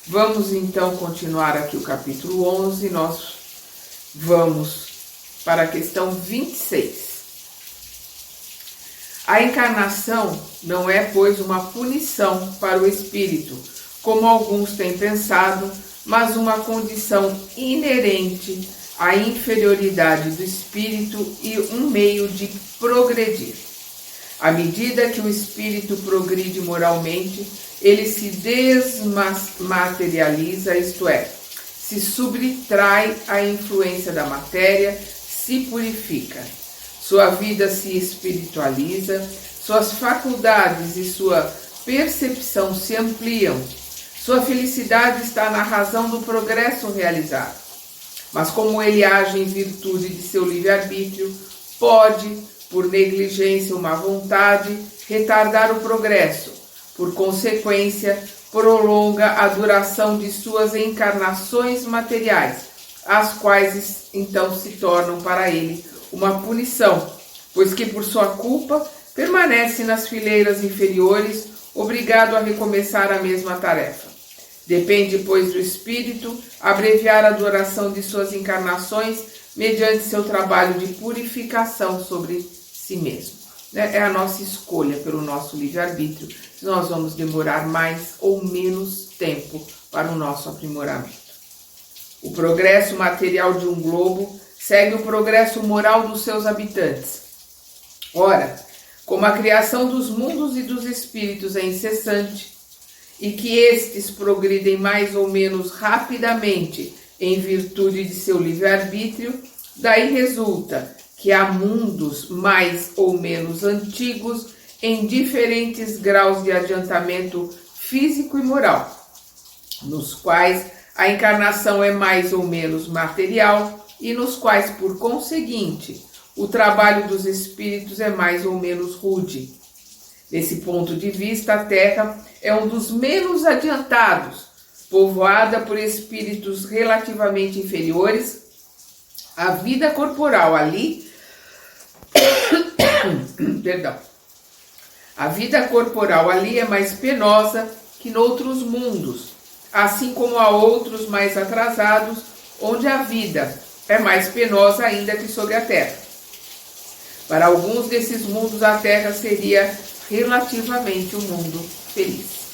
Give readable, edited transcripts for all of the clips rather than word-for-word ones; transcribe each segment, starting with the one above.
Vamos então continuar aqui o capítulo 11, nós vamos para a questão 26. A encarnação não é, pois, uma punição para o espírito, como alguns têm pensado, mas uma condição inerente à inferioridade do espírito e um meio de progredir. À medida que o espírito progride moralmente, ele se desmaterializa, isto é, se subtrai à influência da matéria, se purifica. Sua vida se espiritualiza, suas faculdades e sua percepção se ampliam. Sua felicidade está na razão do progresso realizado. Mas como ele age em virtude de seu livre-arbítrio, pode, por negligência ou má vontade, retardar o progresso. Por consequência, prolonga a duração de suas encarnações materiais, as quais então se tornam para ele uma punição, pois que por sua culpa permanece nas fileiras inferiores, obrigado a recomeçar a mesma tarefa. Depende, pois, do espírito abreviar a duração de suas encarnações mediante seu trabalho de purificação sobre si mesmo. É a nossa escolha pelo nosso livre-arbítrio, se nós vamos demorar mais ou menos tempo para o nosso aprimoramento. O progresso material de um globo segue o progresso moral dos seus habitantes. Ora, como a criação dos mundos e dos espíritos é incessante, e que estes progridem mais ou menos rapidamente em virtude de seu livre-arbítrio, daí resulta que há mundos mais ou menos antigos em diferentes graus de adiantamento físico e moral, nos quais a encarnação é mais ou menos material e nos quais, por conseguinte, o trabalho dos espíritos é mais ou menos rude. Desse ponto de vista, a Terra é um dos menos adiantados, povoada por espíritos relativamente inferiores. A vida corporal ali A vida corporal ali é mais penosa que noutros mundos, assim como há outros mais atrasados, onde a vida é mais penosa ainda que sobre a terra. Para alguns desses mundos, a terra seria relativamente um mundo feliz.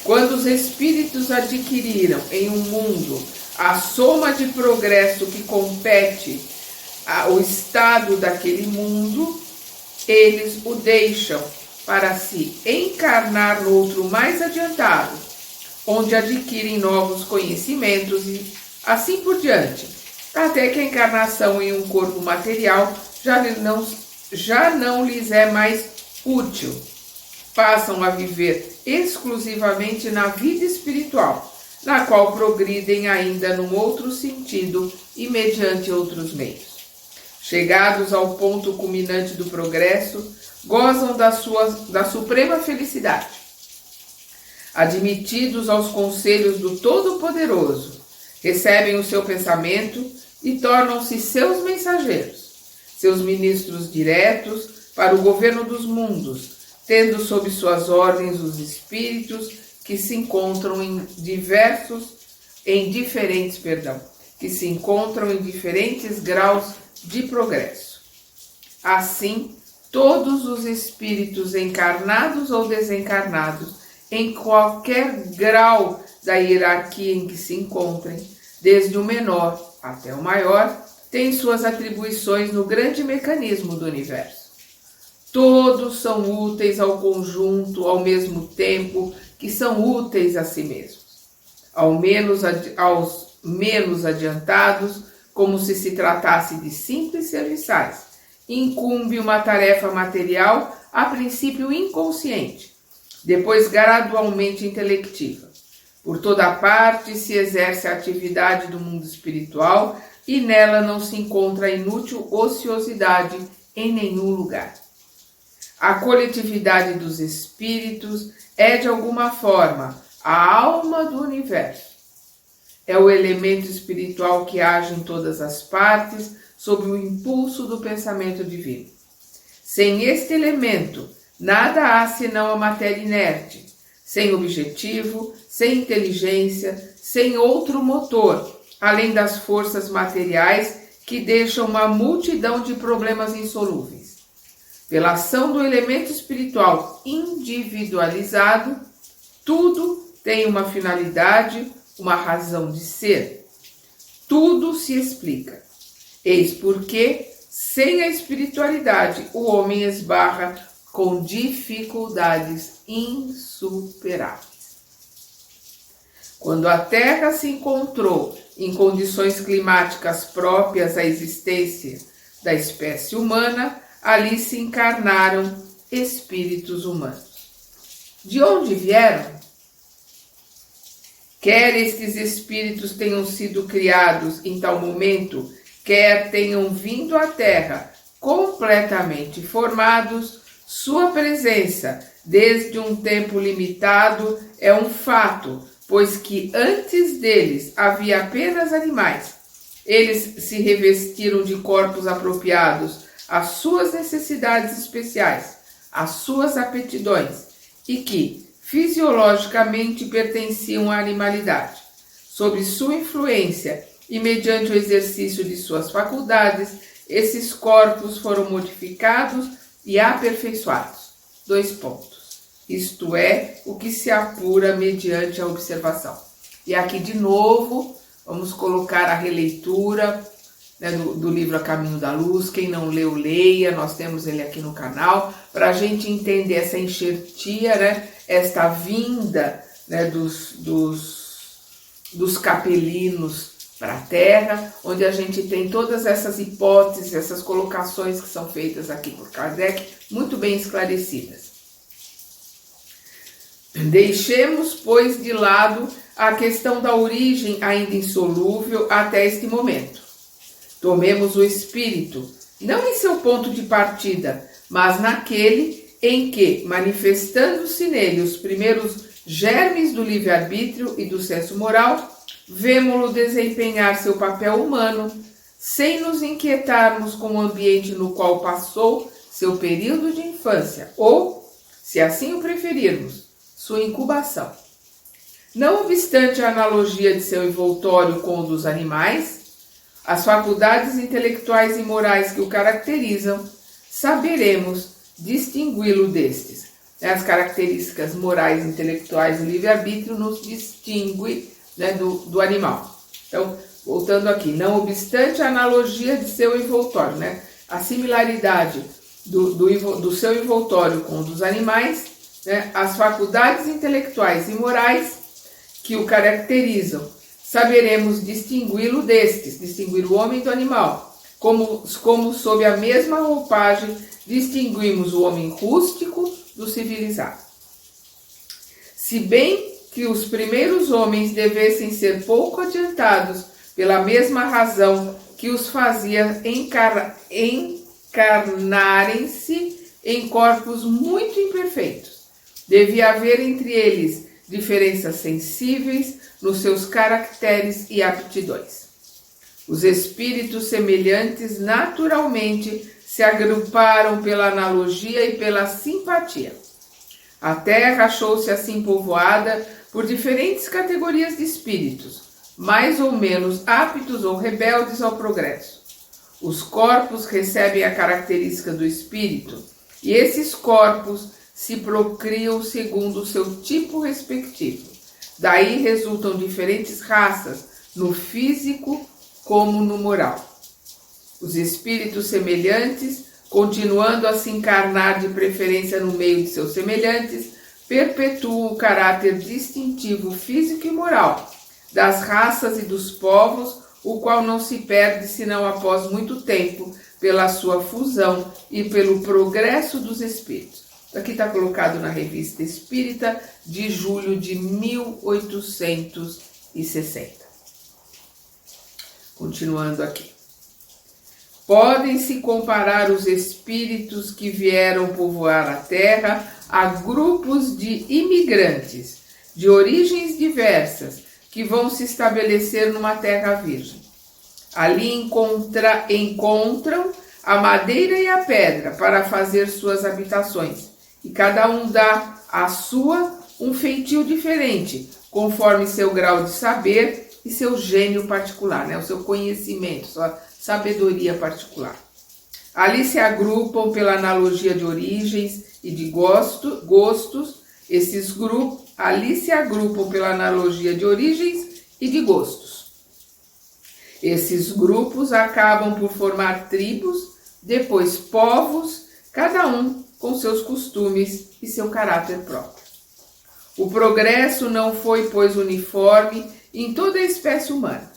Quando os espíritos adquiriram em um mundo a soma de progresso que compete ao estado daquele mundo, eles o deixam para se encarnar no outro mais adiantado, onde adquirem novos conhecimentos e assim por diante, até que a encarnação em um corpo material já não lhes é mais útil. Passam a viver exclusivamente na vida espiritual, na qual progridem ainda num outro sentido e mediante outros meios. Chegados ao ponto culminante do progresso, gozam da suprema felicidade. Admitidos aos conselhos do Todo-Poderoso, recebem o seu pensamento e tornam-se seus mensageiros, seus ministros diretos para o governo dos mundos, tendo sob suas ordens os espíritos que se encontram em diferentes graus de progresso. Assim, todos os espíritos encarnados ou desencarnados, em qualquer grau da hierarquia em que se encontrem, desde o menor até o maior, têm suas atribuições no grande mecanismo do universo. Todos são úteis ao conjunto ao mesmo tempo que são úteis a si mesmos. Aos menos adiantados, como se tratasse de simples serviçais, incumbe uma tarefa material, a princípio inconsciente, depois gradualmente intelectiva. Por toda parte se exerce a atividade do mundo espiritual e nela não se encontra inútil ociosidade em nenhum lugar. A coletividade dos espíritos é, de alguma forma, a alma do universo. É o elemento espiritual que age em todas as partes sob o impulso do pensamento divino. Sem este elemento, nada há senão a matéria inerte, sem objetivo, sem inteligência, sem outro motor, além das forças materiais que deixam uma multidão de problemas insolúveis. Pela ação do elemento espiritual individualizado, tudo tem uma finalidade, uma razão de ser. Tudo se explica. Eis porque, sem a espiritualidade, o homem esbarra com dificuldades insuperáveis. Quando a Terra se encontrou em condições climáticas próprias à existência da espécie humana, ali se encarnaram espíritos humanos. De onde vieram? Quer estes espíritos tenham sido criados em tal momento, quer tenham vindo à Terra completamente formados, sua presença, desde um tempo limitado, é um fato, pois que antes deles havia apenas animais. Eles se revestiram de corpos apropriados às suas necessidades especiais, às suas aptidões, e que, fisiologicamente, pertenciam à animalidade. Sob sua influência e mediante o exercício de suas faculdades, esses corpos foram modificados e aperfeiçoados. 2 pontos. Isto é, o que se apura mediante a observação. E aqui, de novo, vamos colocar a releitura, né, do livro A Caminho da Luz. Quem não leu, leia. Nós temos ele aqui no canal, para a gente entender essa enxertia, né, esta vinda, né, dos capelinos para a Terra, onde a gente tem todas essas hipóteses, essas colocações que são feitas aqui por Kardec, muito bem esclarecidas. Deixemos, pois, de lado a questão da origem ainda insolúvel até este momento. Tomemos o espírito, não em seu ponto de partida, mas naquele em que, manifestando-se nele os primeiros germes do livre-arbítrio e do senso moral, vemo-lo desempenhar seu papel humano, sem nos inquietarmos com o ambiente no qual passou seu período de infância, ou, se assim o preferirmos, sua incubação. Não obstante a analogia de seu envoltório com o dos animais, as faculdades intelectuais e morais que o caracterizam, saberemos distingui-lo destes. As características morais e intelectuais do livre-arbítrio nos distingue, né, do animal. Então, voltando aqui, não obstante a analogia de seu envoltório, né, a similaridade do seu envoltório com o dos animais, né, as faculdades intelectuais e morais que o caracterizam, saberemos distingui-lo destes, distinguir o homem do animal, como sob a mesma roupagem distinguimos o homem rústico do civilizado. Se bem que os primeiros homens devessem ser pouco adiantados pela mesma razão que os fazia encarnarem-se em corpos muito imperfeitos, devia haver entre eles diferenças sensíveis nos seus caracteres e aptidões. Os espíritos semelhantes naturalmente se agruparam pela analogia e pela simpatia. A Terra achou-se assim povoada por diferentes categorias de espíritos, mais ou menos aptos ou rebeldes ao progresso. Os corpos recebem a característica do espírito e esses corpos se procriam segundo o seu tipo respectivo. Daí resultam diferentes raças, no físico como no moral. Os espíritos semelhantes, continuando a se encarnar de preferência no meio de seus semelhantes, perpetuam o caráter distintivo físico e moral das raças e dos povos, o qual não se perde senão após muito tempo, pela sua fusão e pelo progresso dos espíritos. Aqui está colocado na Revista Espírita de julho de 1860. Continuando aqui. Podem-se comparar os espíritos que vieram povoar a Terra a grupos de imigrantes de origens diversas que vão se estabelecer numa terra virgem. Ali encontram a madeira e a pedra para fazer suas habitações, e cada um dá a sua um feitio diferente, conforme seu grau de saber e seu gênio particular, né? O seu conhecimento, sua sabedoria particular. Ali se agrupam pela analogia de origens e de gostos. Esses grupos ali se agrupam pela analogia de origens e de gostos. Esses grupos acabam por formar tribos, depois povos, cada um com seus costumes e seu caráter próprio. O progresso não foi, pois, uniforme em toda a espécie humana.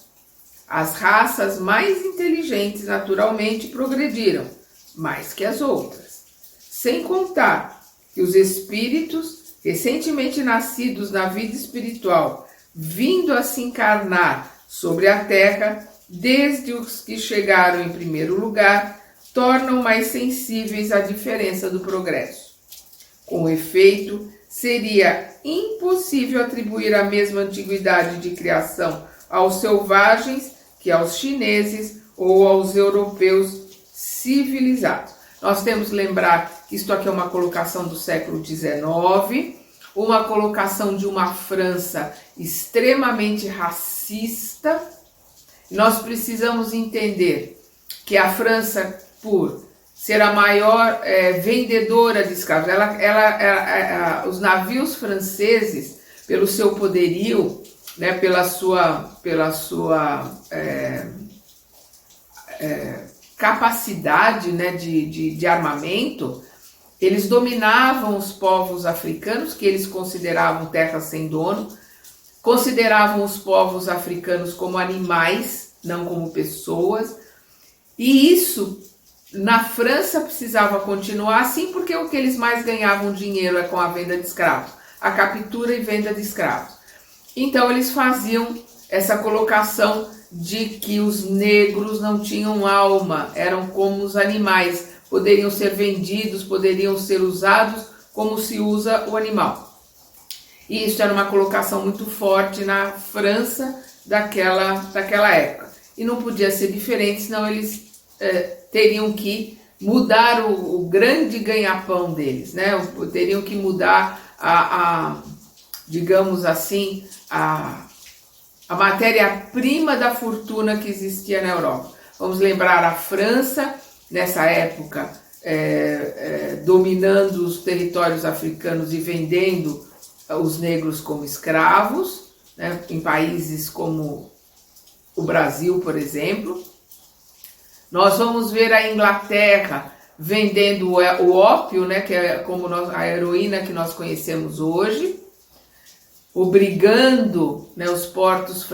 As raças mais inteligentes naturalmente progrediram, mais que as outras. Sem contar que os espíritos, recentemente nascidos na vida espiritual, vindo a se encarnar sobre a Terra, desde os que chegaram em primeiro lugar, tornam mais sensíveis à diferença do progresso. Com efeito, seria impossível atribuir a mesma antiguidade de criação aos selvagens que aos chineses ou aos europeus civilizados. Nós temos que lembrar que isto aqui é uma colocação do século XIX, uma colocação de uma França extremamente racista. Nós precisamos entender que a França, por ser a maior vendedora de escravos, os navios franceses, pelo seu poderio, né, pela sua capacidade, né, de armamento, eles dominavam os povos africanos, que eles consideravam terra sem dono, consideravam os povos africanos como animais, não como pessoas, e isso na França precisava continuar assim, porque o que eles mais ganhavam dinheiro é com a venda de escravos, a captura e venda de escravos. Então eles faziam essa colocação de que os negros não tinham alma, eram como os animais, poderiam ser vendidos, poderiam ser usados como se usa o animal. E isso era uma colocação muito forte na França daquela época. E não podia ser diferente, senão eles teriam que mudar o grande ganha-pão deles, né? Teriam que mudar digamos assim, a matéria-prima da fortuna que existia na Europa. Vamos lembrar a França, nessa época, dominando os territórios africanos e vendendo os negros como escravos, né, em países como o Brasil, por exemplo. Nós vamos ver a Inglaterra vendendo o ópio, né, que é como a heroína que nós conhecemos hoje, obrigando, né, os portos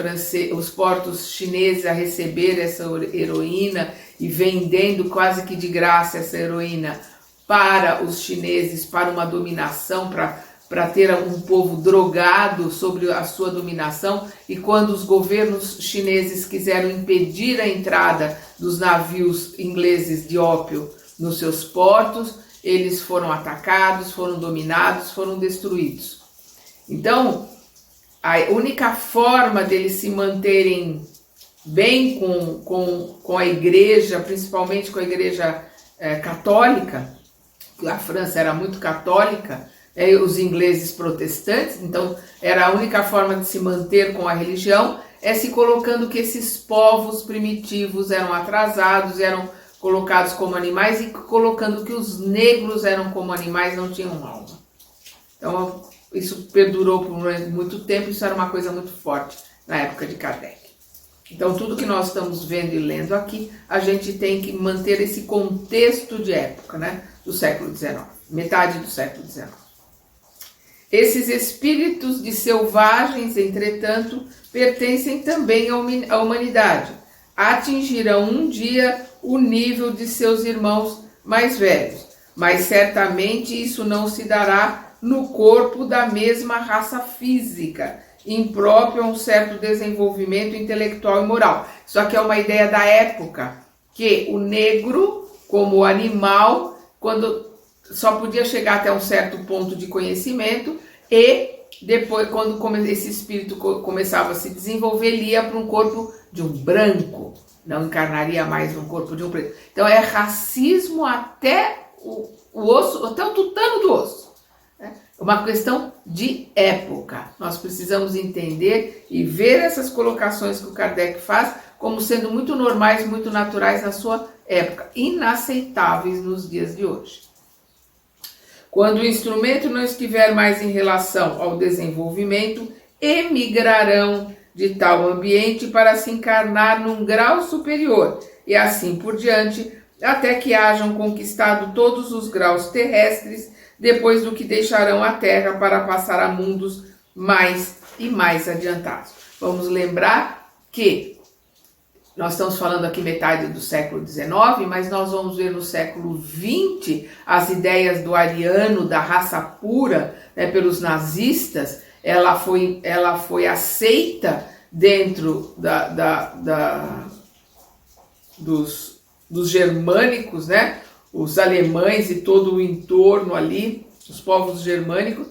chineses a receber essa heroína e vendendo quase que de graça essa heroína para os chineses, para uma dominação, para ter um povo drogado sobre a sua dominação. E quando os governos chineses quiseram impedir a entrada dos navios ingleses de ópio nos seus portos, eles foram atacados, foram dominados, foram destruídos. Então, a única forma deles se manterem bem com a igreja, principalmente com a igreja católica, a França era muito católica, os ingleses protestantes, então era a única forma de se manter com a religião, se colocando que esses povos primitivos eram atrasados, eram colocados como animais, e colocando que os negros eram como animais, não tinham alma. Então isso perdurou por muito tempo, isso era uma coisa muito forte na época de Kardec. Então tudo que nós estamos vendo e lendo aqui, a gente tem que manter esse contexto de época, né, do século XIX, metade do século XIX. Esses espíritos de selvagens, entretanto, pertencem também à humanidade. Atingirão um dia o nível de seus irmãos mais velhos, mas certamente isso não se dará no corpo da mesma raça física, impróprio a um certo desenvolvimento intelectual e moral. Isso aqui é uma ideia da época, que o negro, como animal, quando só podia chegar até um certo ponto de conhecimento, e depois, quando esse espírito começava a se desenvolver, ele ia para um corpo de um branco, não encarnaria mais no corpo de um preto. Então é racismo até o osso, até o tutano do osso. uma questão de época. Nós precisamos entender e ver essas colocações que o Kardec faz como sendo muito normais, muito naturais na sua época, inaceitáveis nos dias de hoje. Quando o instrumento não estiver mais em relação ao desenvolvimento, emigrarão de tal ambiente para se encarnar num grau superior e assim por diante, até que hajam conquistado todos os graus terrestres, depois do que deixarão a Terra para passar a mundos mais e mais adiantados. Vamos lembrar que nós estamos falando aqui metade do século XIX, mas nós vamos ver no século XX as ideias do ariano, da raça pura, né, pelos nazistas. Ela foi aceita dentro dos germânicos, né? Os alemães e todo o entorno ali, os povos germânicos,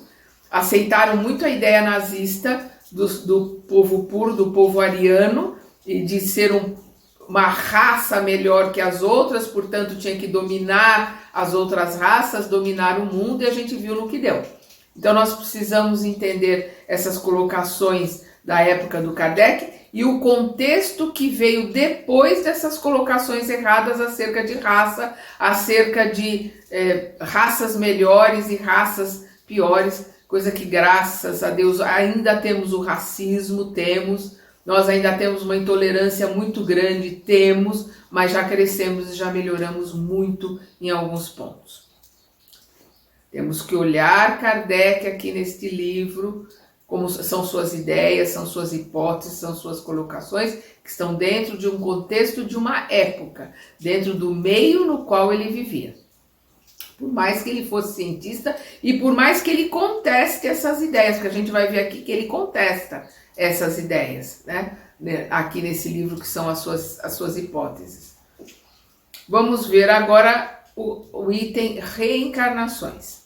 aceitaram muito a ideia nazista do povo puro, do povo ariano, e de ser uma raça melhor que as outras, portanto tinha que dominar as outras raças, dominar o mundo, e a gente viu no que deu. Então nós precisamos entender essas colocações da época do Kardec e o contexto que veio depois dessas colocações erradas acerca de raça, acerca de raças melhores e raças piores, coisa que graças a Deus ainda temos o racismo, nós ainda temos uma intolerância muito grande, mas já crescemos e já melhoramos muito em alguns pontos. Temos que olhar Kardec aqui neste livro, como são suas ideias, são suas hipóteses, são suas colocações, que estão dentro de um contexto de uma época, dentro do meio no qual ele vivia. Por mais que ele fosse cientista e por mais que ele conteste essas ideias, porque a gente vai ver aqui que ele contesta essas ideias, né? Aqui nesse livro que são as suas hipóteses. Vamos ver agora o item reencarnações.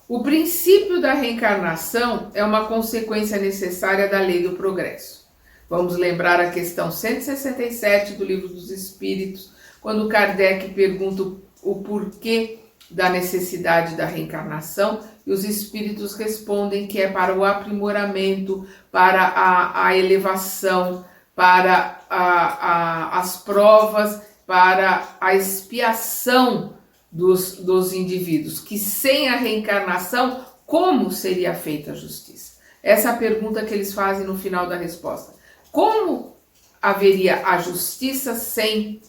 O princípio da reencarnação é uma consequência necessária da lei do progresso. Vamos lembrar a questão 167 do Livro dos Espíritos, quando Kardec pergunta o porquê da necessidade da reencarnação, e os espíritos respondem que é para o aprimoramento, para a elevação, para as provas, para a expiação dos indivíduos, que sem a reencarnação, como seria feita a justiça? Essa é a pergunta que eles fazem no final da resposta. Como haveria a justiça sem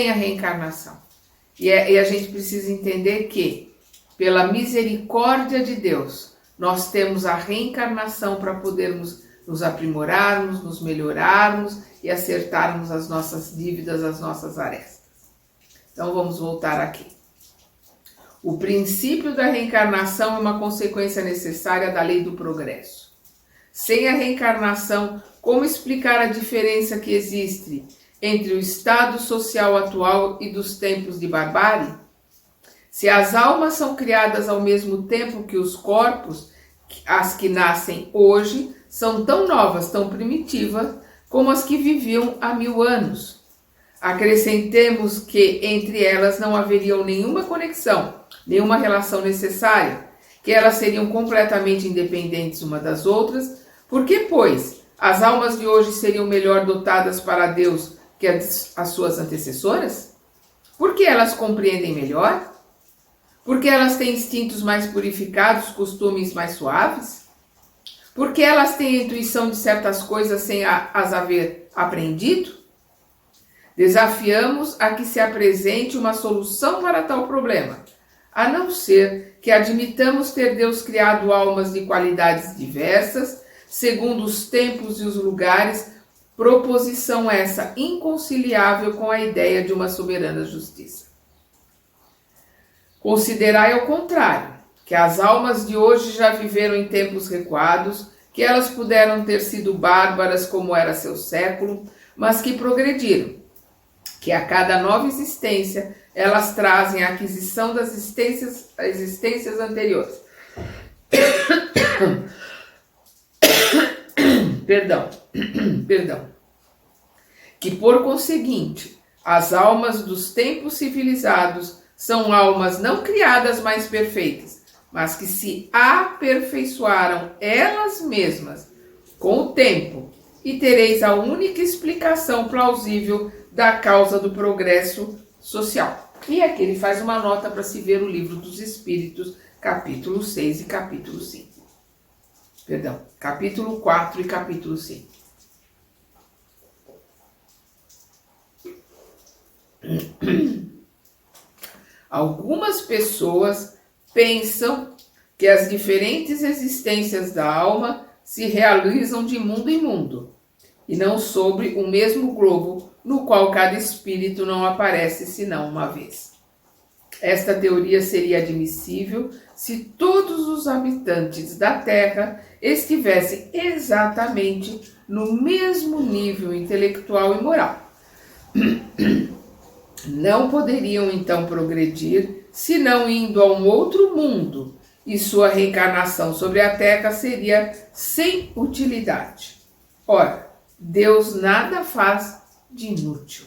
a reencarnação? E a gente precisa entender que, pela misericórdia de Deus, nós temos a reencarnação para podermos nos aprimorarmos, nos melhorarmos e acertarmos as nossas dívidas, as nossas arestas. Então vamos voltar aqui. O princípio da reencarnação é uma consequência necessária da lei do progresso. Sem a reencarnação, como explicar a diferença que existe entre o estado social atual e dos tempos de barbárie? Se as almas são criadas ao mesmo tempo que os corpos, as que nascem hoje são tão novas, tão primitivas, como as que viviam há 1000 anos. Acrescentemos que entre elas não haveria nenhuma conexão, nenhuma relação necessária, que elas seriam completamente independentes uma das outras. Por que, pois, as almas de hoje seriam melhor dotadas para Deus que as suas antecessoras? Por que elas compreendem melhor? Porque elas têm instintos mais purificados, costumes mais suaves? Porque elas têm a intuição de certas coisas sem as haver aprendido? Desafiamos a que se apresente uma solução para tal problema, a não ser que admitamos ter Deus criado almas de qualidades diversas, segundo os tempos e os lugares, proposição essa inconciliável com a ideia de uma soberana justiça. Considerai ao contrário, que as almas de hoje já viveram em tempos recuados, que elas puderam ter sido bárbaras como era seu século, mas que progrediram, que a cada nova existência elas trazem a aquisição das existências anteriores. Perdão. Que por conseguinte, as almas dos tempos civilizados são almas não criadas mais perfeitas, mas que se aperfeiçoaram elas mesmas com o tempo, e tereis a única explicação plausível da causa do progresso social. E aqui ele faz uma nota para se ver o Livro dos Espíritos, capítulo 6 e capítulo 5. Perdão, capítulo 4 e capítulo 5. Algumas pessoas pensam que as diferentes existências da alma se realizam de mundo em mundo, e não sobre o mesmo globo no qual cada espírito não aparece senão uma vez. Esta teoria seria admissível se todos os habitantes da Terra estivessem exatamente no mesmo nível intelectual e moral. Não poderiam então progredir, senão indo a um outro mundo, e sua reencarnação sobre a Terra seria sem utilidade. Ora, Deus nada faz de inútil.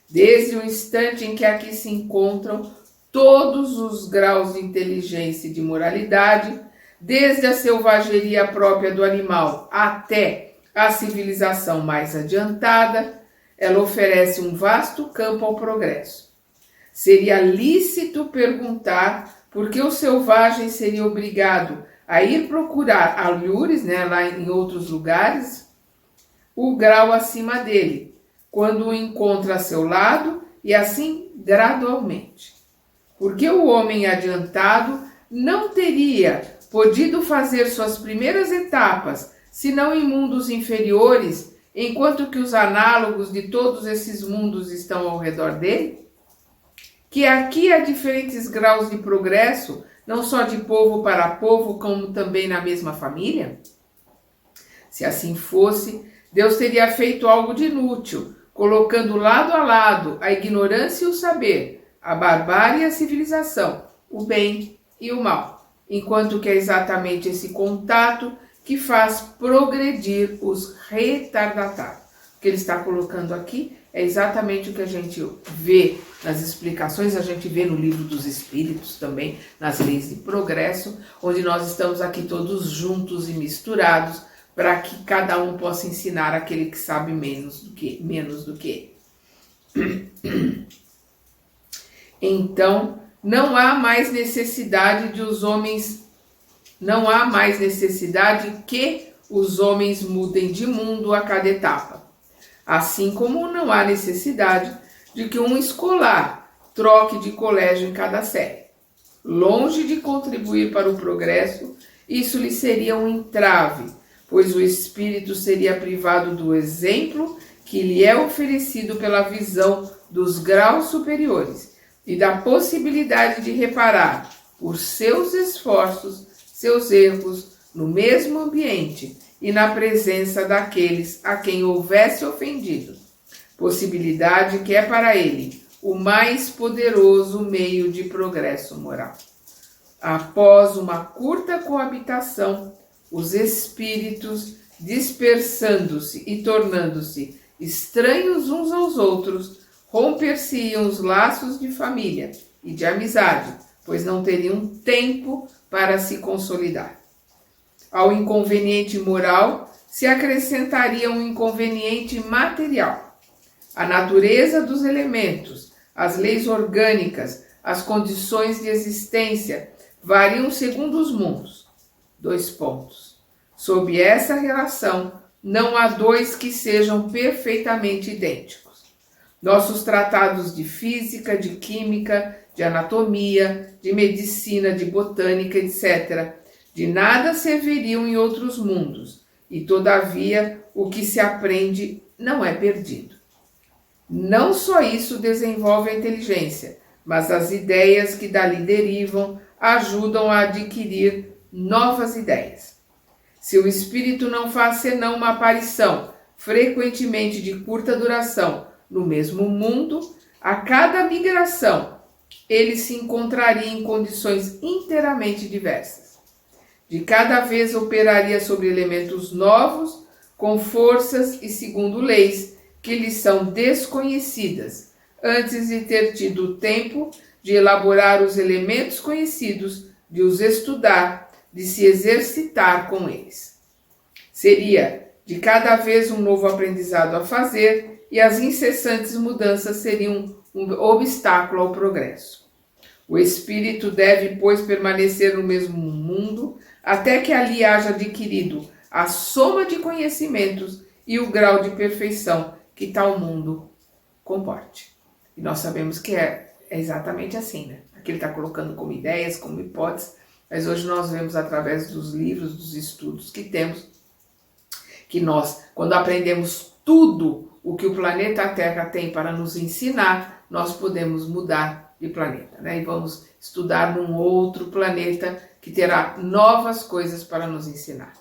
Desde o instante em que aqui se encontram todos os graus de inteligência e de moralidade, desde a selvageria própria do animal até a civilização mais adiantada, ela oferece um vasto campo ao progresso. Seria lícito perguntar por que o selvagem seria obrigado a ir procurar alhures, lá em outros lugares, o grau acima dele, quando o encontra a seu lado e assim gradualmente. Porque o homem adiantado não teria podido fazer suas primeiras etapas, senão em mundos inferiores, enquanto que os análogos de todos esses mundos estão ao redor dele? Que aqui há diferentes graus de progresso, não só de povo para povo, como também na mesma família? Se assim fosse, Deus teria feito algo de inútil, colocando lado a lado a ignorância e o saber, a barbárie e a civilização, o bem e o mal, enquanto que é exatamente esse contato que faz progredir os retardatários. O que ele está colocando aqui é exatamente o que a gente vê nas explicações, a gente vê no Livro dos Espíritos também, nas leis de progresso, onde nós estamos aqui todos juntos e misturados, para que cada um possa ensinar aquele que sabe menos do que ele. Então, não há mais necessidade que os homens mudem de mundo a cada etapa. Assim como não há necessidade de que um escolar troque de colégio em cada série. Longe de contribuir para o progresso, isso lhe seria um entrave, pois o espírito seria privado do exemplo que lhe é oferecido pela visão dos graus superiores e da possibilidade de reparar, por seus esforços, seus erros no mesmo ambiente e na presença daqueles a quem houvesse ofendido, possibilidade que é para ele o mais poderoso meio de progresso moral. Após uma curta coabitação, os espíritos, dispersando-se e tornando-se estranhos uns aos outros, romper-se-iam os laços de família e de amizade, pois não teriam tempo para se consolidar. Ao inconveniente moral se acrescentaria um inconveniente material. A natureza dos elementos, as leis orgânicas, as condições de existência variam segundo os mundos. 2 pontos. Sob essa relação, não há dois que sejam perfeitamente idênticos. Nossos tratados de física, de química, de anatomia, de medicina, de botânica, etc., de nada serviriam em outros mundos, e todavia o que se aprende não é perdido. Não só isso desenvolve a inteligência, mas as ideias que dali derivam ajudam a adquirir novas ideias. Se o espírito não faz senão uma aparição, frequentemente de curta duração, no mesmo mundo, a cada migração ele se encontraria em condições inteiramente diversas. De cada vez operaria sobre elementos novos, com forças e segundo leis que lhe são desconhecidas, antes de ter tido o tempo de elaborar os elementos conhecidos de os estudar, de se exercitar com eles. Seria de cada vez um novo aprendizado a fazer e as incessantes mudanças seriam um obstáculo ao progresso. O espírito deve, pois, permanecer no mesmo mundo até que ali haja adquirido a soma de conhecimentos e o grau de perfeição que tal mundo comporte. E nós sabemos que é exatamente assim, né? Aqui ele está colocando como ideias, como hipóteses, mas hoje nós vemos através dos livros, dos estudos que temos, que nós, quando aprendemos tudo o que o planeta Terra tem para nos ensinar, nós podemos mudar de planeta, né? E vamos estudar num outro planeta que terá novas coisas para nos ensinar.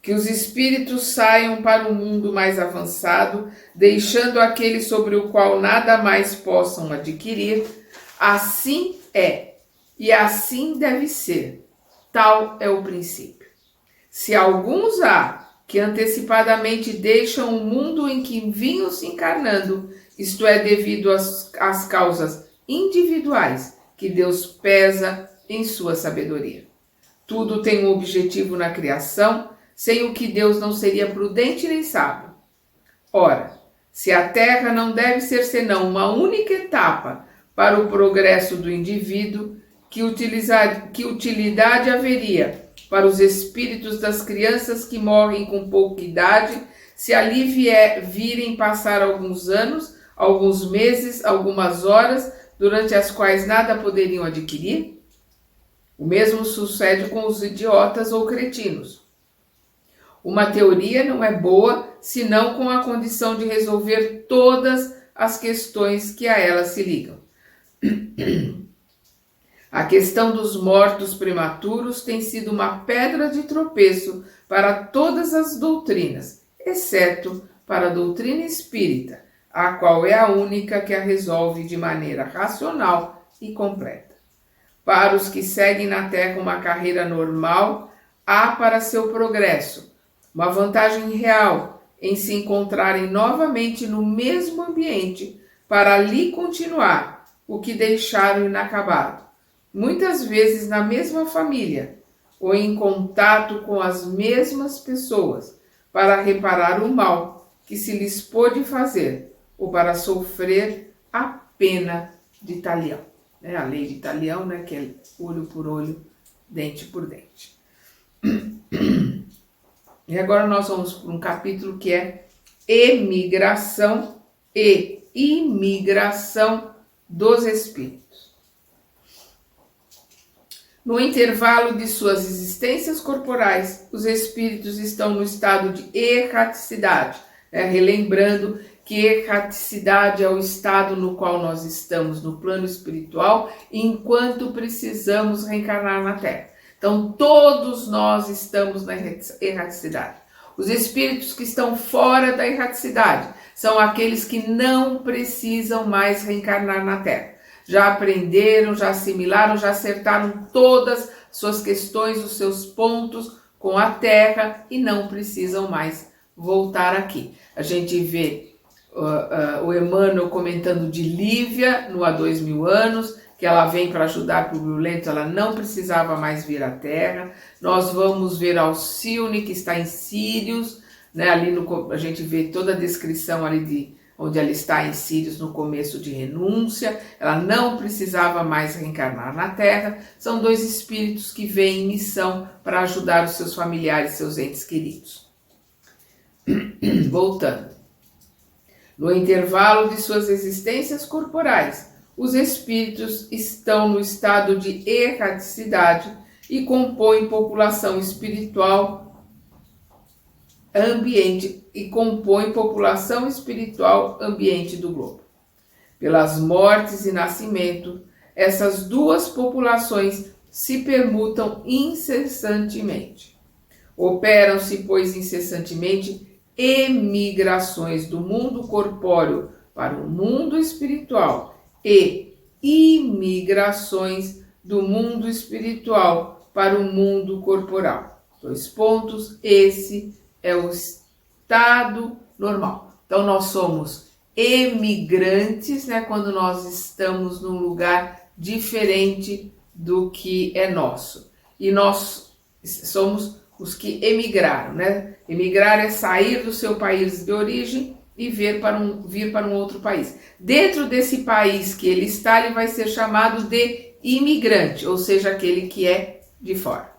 Que os espíritos saiam para um mundo mais avançado, deixando aquele sobre o qual nada mais possam adquirir. Assim é, e assim deve ser. Tal é o princípio. Se alguns há que antecipadamente deixam o mundo em que vinham se encarnando, isto é devido às causas individuais que Deus pesa em sua sabedoria. Tudo tem um objetivo na criação, sem o que Deus não seria prudente nem sábio. Ora, se a Terra não deve ser senão uma única etapa para o progresso do indivíduo, que utilidade haveria para os espíritos das crianças que morrem com pouca idade, se ali virem passar alguns anos, alguns meses, algumas horas, durante as quais nada poderiam adquirir? O mesmo sucede com os idiotas ou cretinos. Uma teoria não é boa senão com a condição de resolver todas as questões que a ela se ligam. A questão dos mortos prematuros tem sido uma pedra de tropeço para todas as doutrinas, exceto para a doutrina espírita, a qual é a única que a resolve de maneira racional e completa. Para os que seguem na Terra uma carreira normal, há para seu progresso uma vantagem real em se encontrarem novamente no mesmo ambiente para ali continuar o que deixaram inacabado, muitas vezes na mesma família ou em contato com as mesmas pessoas, para reparar o mal que se lhes pôde fazer ou para sofrer a pena de talião. A lei de talião, né, que é olho por olho, dente por dente. E agora nós vamos para um capítulo que é emigração e imigração dos espíritos. No intervalo de suas existências corporais, os espíritos estão no estado de erraticidade, relembrando que erraticidade é o estado no qual nós estamos no plano espiritual enquanto precisamos reencarnar na Terra. Então, todos nós estamos na erraticidade. Os espíritos que estão fora da erraticidade são aqueles que não precisam mais reencarnar na Terra. Já aprenderam, já assimilaram, já acertaram todas suas questões, os seus pontos com a Terra e não precisam mais voltar aqui. A gente vê o Emmanuel comentando de Lívia no Há 2000 anos, que ela vem para ajudar por Lento, ela não precisava mais vir à Terra. Nós vamos ver Alcione, que está em Sírios, né? Ali a gente vê toda a descrição ali de onde ela está em Sírios no começo de renúncia. Ela não precisava mais reencarnar na Terra. São dois espíritos que vêm em missão para ajudar os seus familiares, seus entes queridos. Voltando. No intervalo de suas existências corporais, os espíritos estão no estado de erraticidade e compõem população espiritual ambiente do globo. Pelas mortes e nascimento, essas duas populações se permutam incessantemente. Operam-se, pois, incessantemente emigrações do mundo corpóreo para o mundo espiritual e imigrações do mundo espiritual para o mundo corporal. 2 pontos, esse é o estado normal. Então nós somos emigrantes, né, quando nós estamos num lugar diferente do que é nosso. E nós somos os que emigraram, né? Emigrar é sair do seu país de origem e vir para um outro país. Dentro desse país que ele está, ele vai ser chamado de imigrante, ou seja, aquele que é de fora.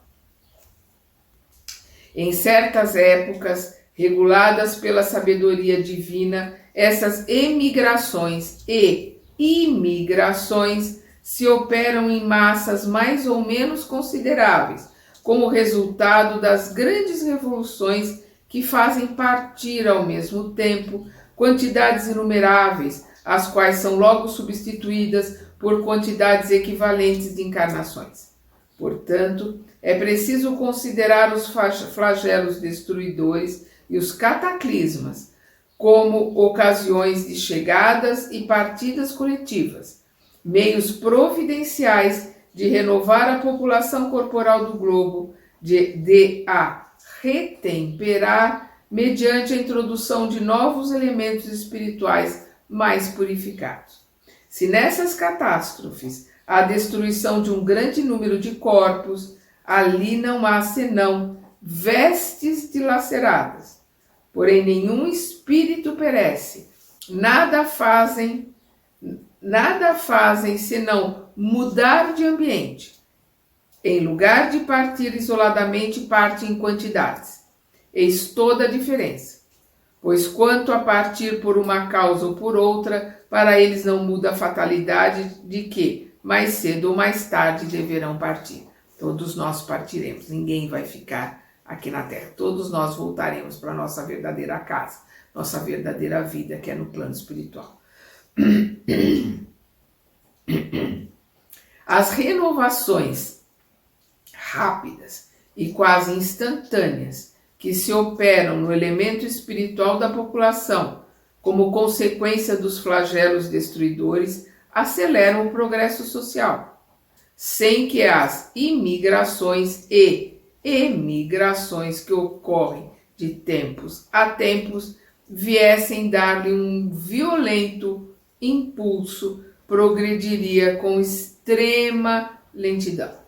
Em certas épocas, reguladas pela sabedoria divina, essas emigrações e imigrações se operam em massas mais ou menos consideráveis, como resultado das grandes revoluções que fazem partir ao mesmo tempo quantidades inumeráveis, as quais são logo substituídas por quantidades equivalentes de encarnações. Portanto, é preciso considerar os flagelos destruidores e os cataclismas como ocasiões de chegadas e partidas coletivas, meios providenciais de renovar a população corporal do globo, de a retemperar mediante a introdução de novos elementos espirituais mais purificados. Se nessas catástrofes há a destruição de um grande número de corpos, ali não há senão vestes dilaceradas. Porém, nenhum espírito perece, nada fazem senão mudar de ambiente. Em lugar de partir isoladamente, partem em quantidades. Eis toda a diferença. Pois quanto a partir por uma causa ou por outra, para eles não muda a fatalidade de que, mais cedo ou mais tarde, deverão partir. Todos nós partiremos, ninguém vai ficar aqui na Terra. Todos nós voltaremos para a nossa verdadeira casa, nossa verdadeira vida, que é no plano espiritual. As renovações rápidas e quase instantâneas que se operam no elemento espiritual da população, como consequência dos flagelos destruidores, aceleram o progresso social, sem que as imigrações e emigrações que ocorrem de tempos a tempos viessem dar-lhe um violento impulso, progrediria com extrema lentidão.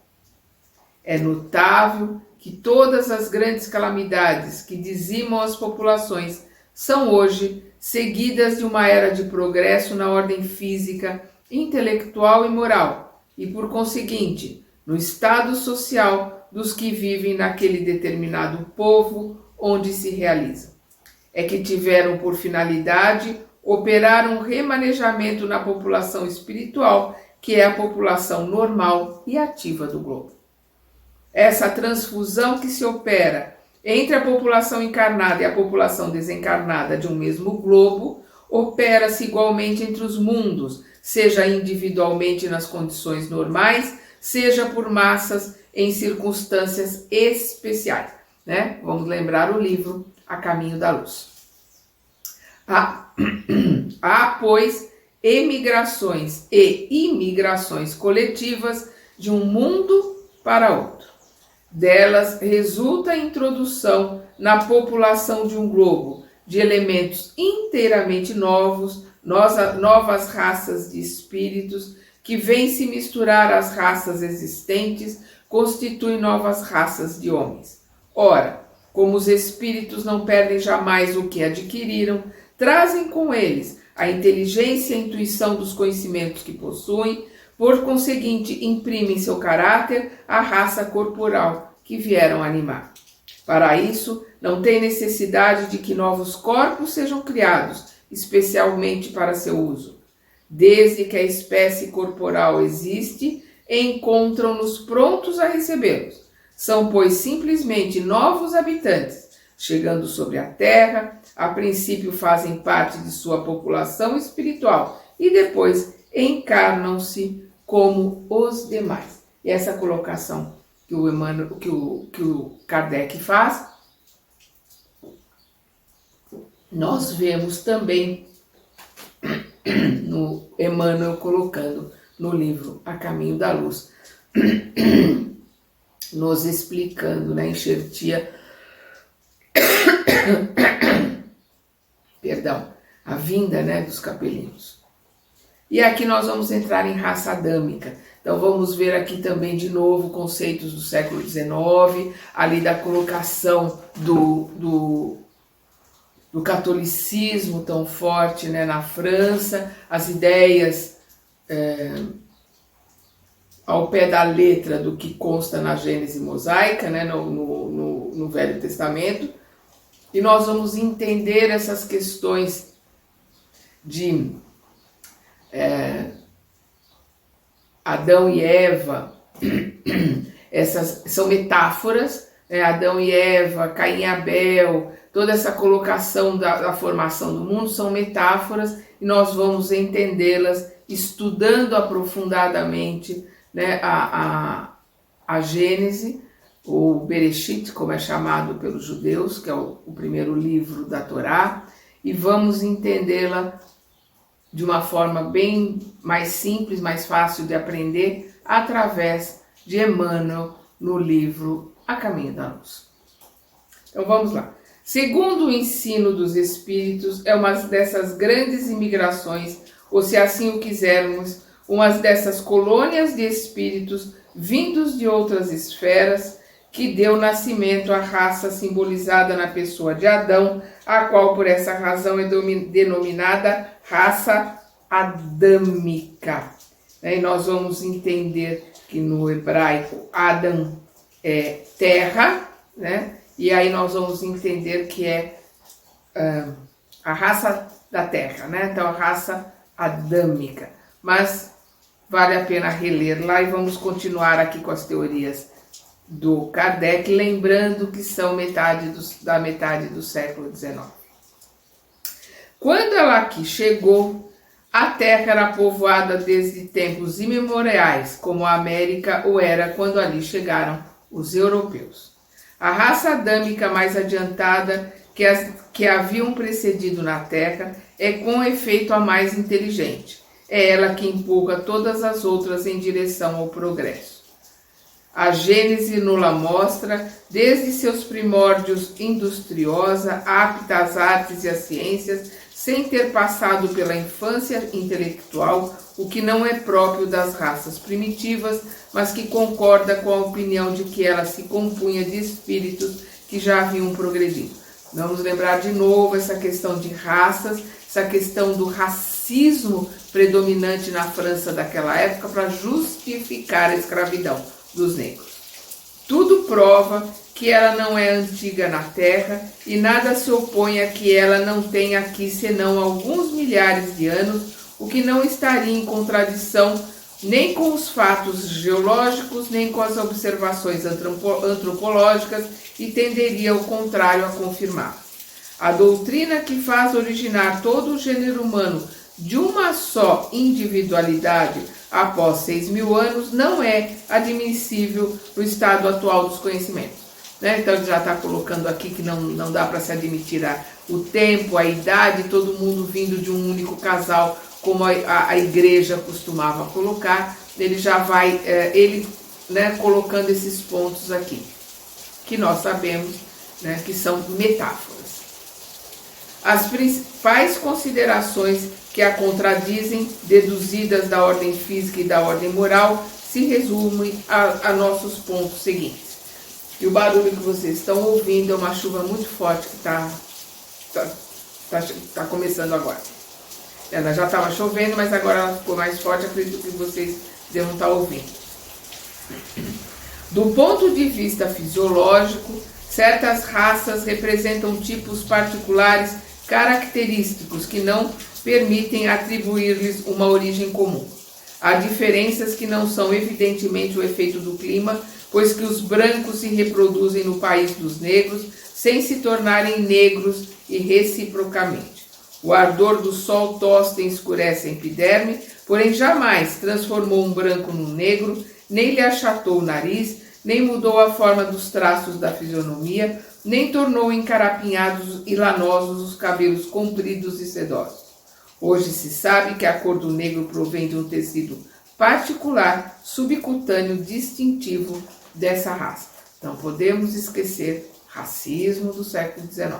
É notável que todas as grandes calamidades que dizimam as populações são hoje seguidas de uma era de progresso na ordem física, intelectual e moral, e por conseguinte, no estado social dos que vivem naquele determinado povo onde se realizam. É que tiveram por finalidade operar um remanejamento na população espiritual, que é a população normal e ativa do globo. Essa transfusão que se opera entre a população encarnada e a população desencarnada de um mesmo globo, opera-se igualmente entre os mundos, seja individualmente nas condições normais, seja por massas em circunstâncias especiais, né? Vamos lembrar o livro A Caminho da Luz. Há, pois, emigrações e imigrações coletivas de um mundo para outro. Delas resulta a introdução na população de um globo de elementos inteiramente novos, novas raças de espíritos que vêm se misturar às raças existentes, constituem novas raças de homens. Ora, como os espíritos não perdem jamais o que adquiriram, trazem com eles a inteligência e a intuição dos conhecimentos que possuem, por conseguinte, imprimem seu caráter à raça corporal que vieram animar. Para isso, não tem necessidade de que novos corpos sejam criados, especialmente para seu uso. Desde que a espécie corporal existe, encontram-nos prontos a recebê-los. São, pois, simplesmente novos habitantes, chegando sobre a Terra, a princípio fazem parte de sua população espiritual e depois encarnam-se como os demais. E essa colocação que o Kardec faz, nós vemos também no Emmanuel colocando no livro A Caminho da Luz, nos explicando, né, enxertia, perdão, a vinda, né, dos capelinhos. E aqui nós vamos entrar em raça adâmica. Então vamos ver aqui também de novo conceitos do século XIX, ali da colocação do catolicismo tão forte, né, na França, as ideias ao pé da letra do que consta na Gênese mosaica, né, no Velho Testamento, e nós vamos entender essas questões de Adão e Eva. Essas são metáforas, né? Adão e Eva, Caim e Abel, toda essa colocação da formação do mundo são metáforas, e nós vamos entendê-las estudando aprofundadamente, né, a Gênese, ou Bereshit, como é chamado pelos judeus, que é o primeiro livro da Torá, e vamos entendê-la de uma forma bem mais simples, mais fácil de aprender, através de Emmanuel, no livro A Caminho da Luz. Então vamos lá. Segundo o ensino dos Espíritos, é uma dessas grandes imigrações, ou se assim o quisermos, uma dessas colônias de espíritos vindos de outras esferas, que deu nascimento à raça simbolizada na pessoa de Adão, a qual por essa razão é denominada raça adâmica. E nós vamos entender que no hebraico Adam é terra, né? E aí nós vamos entender que é a raça da terra, né? Então a raça adâmica. Mas vale a pena reler lá, e vamos continuar aqui com as teorias do Kardec, lembrando que são da metade do século XIX. Quando ela aqui chegou, a Terra era povoada desde tempos imemoriais, como a América o era quando ali chegaram os europeus. A raça adâmica mais adiantada que as que haviam precedido na Terra é com efeito a mais inteligente. É ela que empurra todas as outras em direção ao progresso. A Gênese nos mostra, desde seus primórdios industriosa, apta às artes e às ciências, sem ter passado pela infância intelectual, o que não é próprio das raças primitivas, mas que concorda com a opinião de que ela se compunha de espíritos que já haviam progredido. Vamos lembrar de novo essa questão de raças, essa questão do racismo predominante na França daquela época para justificar a escravidão dos negros. Tudo prova que ela não é antiga na Terra, e nada se opõe a que ela não tenha aqui senão alguns milhares de anos, o que não estaria em contradição nem com os fatos geológicos, nem com as observações antropológicas, e tenderia ao contrário a confirmar. A doutrina que faz originar todo o gênero humano de uma só individualidade após 6.000 anos não é admissível no estado atual dos conhecimentos. Né? Então ele já está colocando aqui que não dá para se admitir o tempo, a idade, todo mundo vindo de um único casal, como a igreja costumava colocar. Ele já vai, colocando esses pontos aqui, que nós sabemos, né, que são metáforas. As principais considerações que a contradizem, deduzidas da ordem física e da ordem moral, se resumem a nossos pontos seguintes. E o barulho que vocês estão ouvindo é uma chuva muito forte que está começando agora. Ela já estava chovendo, mas agora ela ficou mais forte, acredito que vocês devam estar ouvindo. Do ponto de vista fisiológico, certas raças representam tipos particulares característicos que não permitem atribuir-lhes uma origem comum. Há diferenças que não são evidentemente o efeito do clima, pois que os brancos se reproduzem no país dos negros, sem se tornarem negros e reciprocamente. O ardor do sol tosta e escurece a epiderme, porém jamais transformou um branco num negro, nem lhe achatou o nariz, nem mudou a forma dos traços da fisionomia, nem tornou encarapinhados e lanosos os cabelos compridos e sedosos. Hoje se sabe que a cor do negro provém de um tecido particular, subcutâneo, distintivo dessa raça. Não podemos esquecer racismo do século XIX.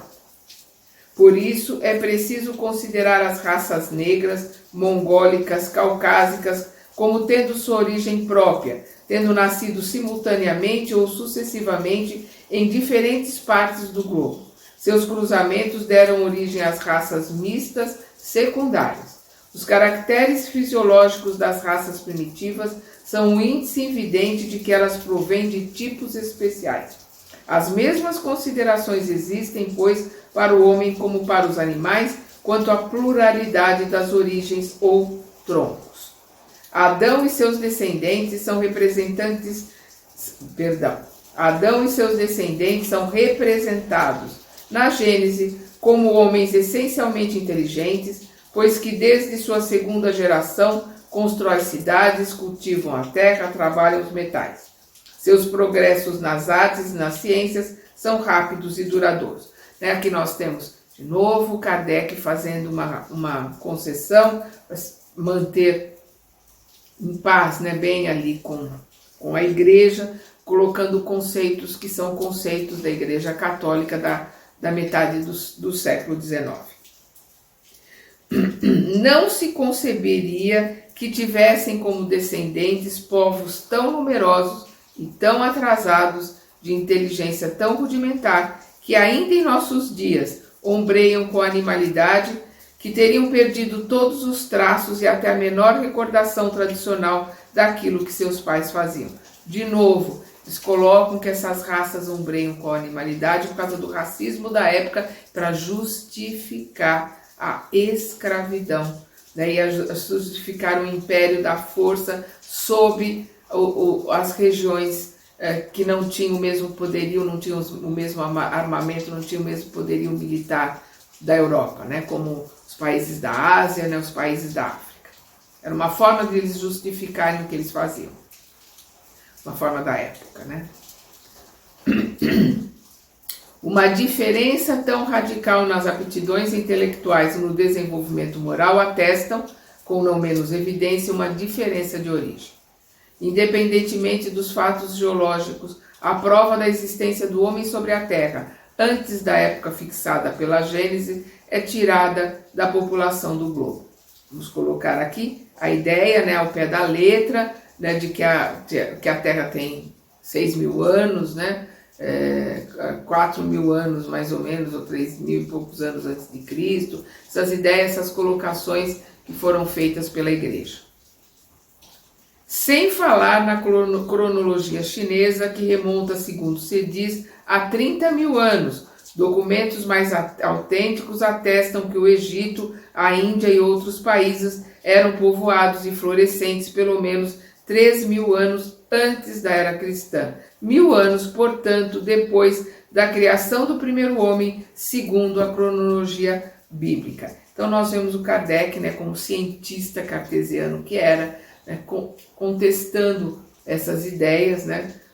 Por isso, é preciso considerar as raças negras, mongólicas, caucásicas, como tendo sua origem própria, tendo nascido simultaneamente ou sucessivamente em diferentes partes do globo. Seus cruzamentos deram origem às raças mistas secundárias. Os caracteres fisiológicos das raças primitivas são um índice evidente de que elas provêm de tipos especiais. As mesmas considerações existem, pois, para o homem como para os animais, quanto à pluralidade das origens ou troncos. Adão e seus descendentes são representados na Gênese como homens essencialmente inteligentes, pois que desde sua segunda geração constroem cidades, cultivam a terra, trabalham os metais. Seus progressos nas artes e nas ciências são rápidos e duradouros. Aqui nós temos, de novo, Kardec fazendo uma concessão para manter em paz, bem ali com a igreja, colocando conceitos que são conceitos da Igreja Católica da metade do século XIX. Não se conceberia que tivessem como descendentes povos tão numerosos e tão atrasados, de inteligência tão rudimentar, que ainda em nossos dias ombreiam com a animalidade, que teriam perdido todos os traços e até a menor recordação tradicional daquilo que seus pais faziam. De novo, eles colocam que essas raças ombreiam com a animalidade por causa do racismo da época, para justificar a escravidão, e a justificar o império da força sobre as regiões que não tinham o mesmo poderio, não tinham o mesmo armamento, não tinham o mesmo poderio militar da Europa, como os países da Ásia, os países da África. Era uma forma de eles justificarem o que eles faziam. Uma forma da época, Uma diferença tão radical nas aptidões intelectuais e no desenvolvimento moral atestam, com não menos evidência, uma diferença de origem. Independentemente dos fatos geológicos, a prova da existência do homem sobre a Terra, antes da época fixada pela Gênese, é tirada da população do globo. Vamos colocar aqui a ideia, ao pé da letra, de que a Terra tem 6.000 anos, 4.000 anos mais ou menos, ou 3.000 e poucos anos antes de Cristo. Essas ideias, essas colocações que foram feitas pela Igreja. Sem falar na cronologia chinesa, que remonta, segundo se diz, a 30.000 anos. Documentos mais autênticos atestam que o Egito, a Índia e outros países eram povoados e florescentes pelo menos 3.000 anos antes da era cristã. 1.000 anos, portanto, depois da criação do primeiro homem, segundo a cronologia bíblica. Então nós vemos o Kardec, como cientista cartesiano que era, contestando essas ideias,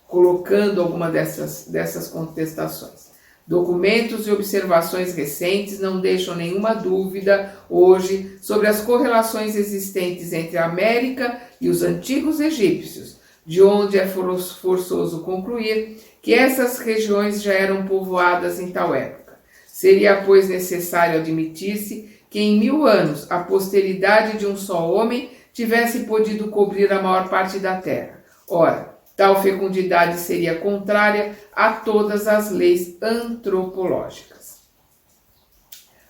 colocando alguma dessas contestações. Documentos e observações recentes não deixam nenhuma dúvida hoje sobre as correlações existentes entre a América e os antigos egípcios, de onde é forçoso concluir que essas regiões já eram povoadas em tal época. Seria, pois, necessário admitir-se que em 1.000 anos a posteridade de um só homem tivesse podido cobrir a maior parte da terra. Ora, tal fecundidade seria contrária a todas as leis antropológicas.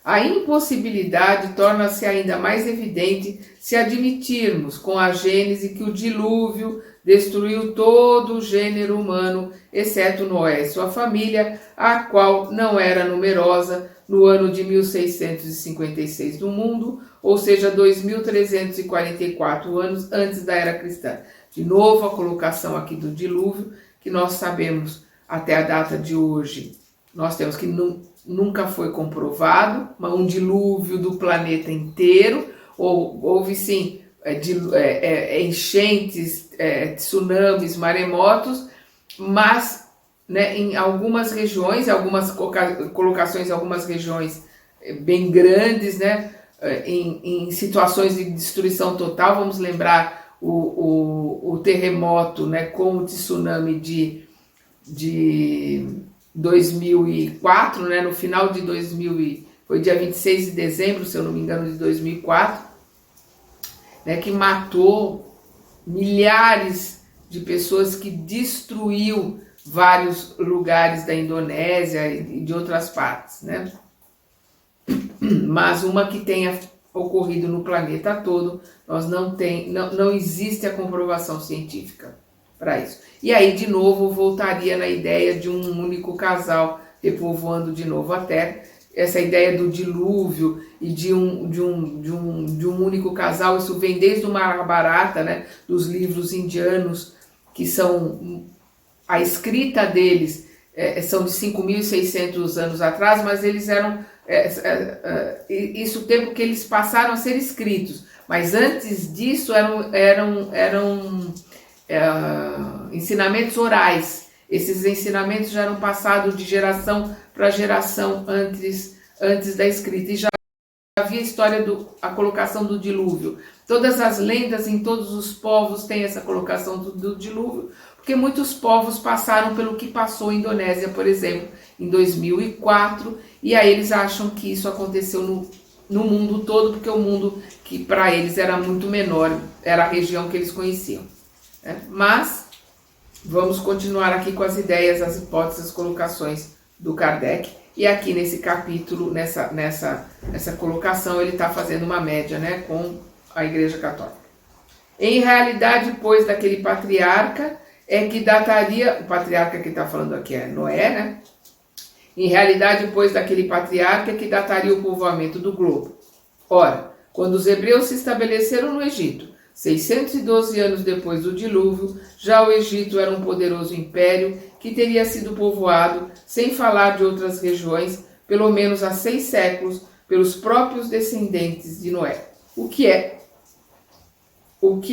A impossibilidade torna-se ainda mais evidente se admitirmos com a Gênese que o dilúvio destruiu todo o gênero humano, exceto Noé e sua família, a qual não era numerosa, no ano de 1656 do mundo, ou seja, 2.344 anos antes da era cristã. De novo, a colocação aqui do dilúvio, que nós sabemos até a data de hoje, nós temos que nunca foi comprovado, mas um dilúvio do planeta inteiro, houve sim enchentes, tsunamis, maremotos, mas em algumas regiões, algumas colocações em algumas regiões bem grandes, em situações de destruição total. Vamos lembrar o terremoto, com o tsunami de 2004, no final de foi dia 26 de dezembro, se eu não me engano, de 2004, né, que matou milhares de pessoas, que destruiu vários lugares da Indonésia e de outras partes, né? Mas uma que tenha ocorrido no planeta todo, não existe a comprovação científica para isso. E aí, de novo, voltaria na ideia de um único casal repovoando de novo a Terra. Essa ideia do dilúvio e de um único casal, isso vem desde o Mahabharata, né, dos livros indianos, que são, a escrita deles são de 5.600 anos atrás, mas eles eram, isso o tempo que eles passaram a ser escritos, mas antes disso eram ensinamentos orais. Esses ensinamentos já eram passados de geração para geração antes da escrita. E já havia a história a colocação do dilúvio. Todas as lendas em todos os povos têm essa colocação do dilúvio, porque muitos povos passaram pelo que passou em Indonésia, por exemplo, em 2004, e aí eles acham que isso aconteceu no mundo todo, porque o mundo que para eles era muito menor, era a região que eles conheciam. Mas vamos continuar aqui com as ideias, as hipóteses, as colocações do Kardec. E aqui nesse capítulo, nessa colocação, ele está fazendo uma média, né, com a Igreja Católica. Em realidade, pois, daquele patriarca é que dataria, o patriarca que está falando aqui é Noé, né? Em realidade, pois, daquele patriarca é que dataria o povoamento do globo. Ora, quando os hebreus se estabeleceram no Egito, 612 anos depois do dilúvio, já o Egito era um poderoso império que teria sido povoado, sem falar de outras regiões, pelo menos há 6 séculos, pelos próprios descendentes de Noé. O que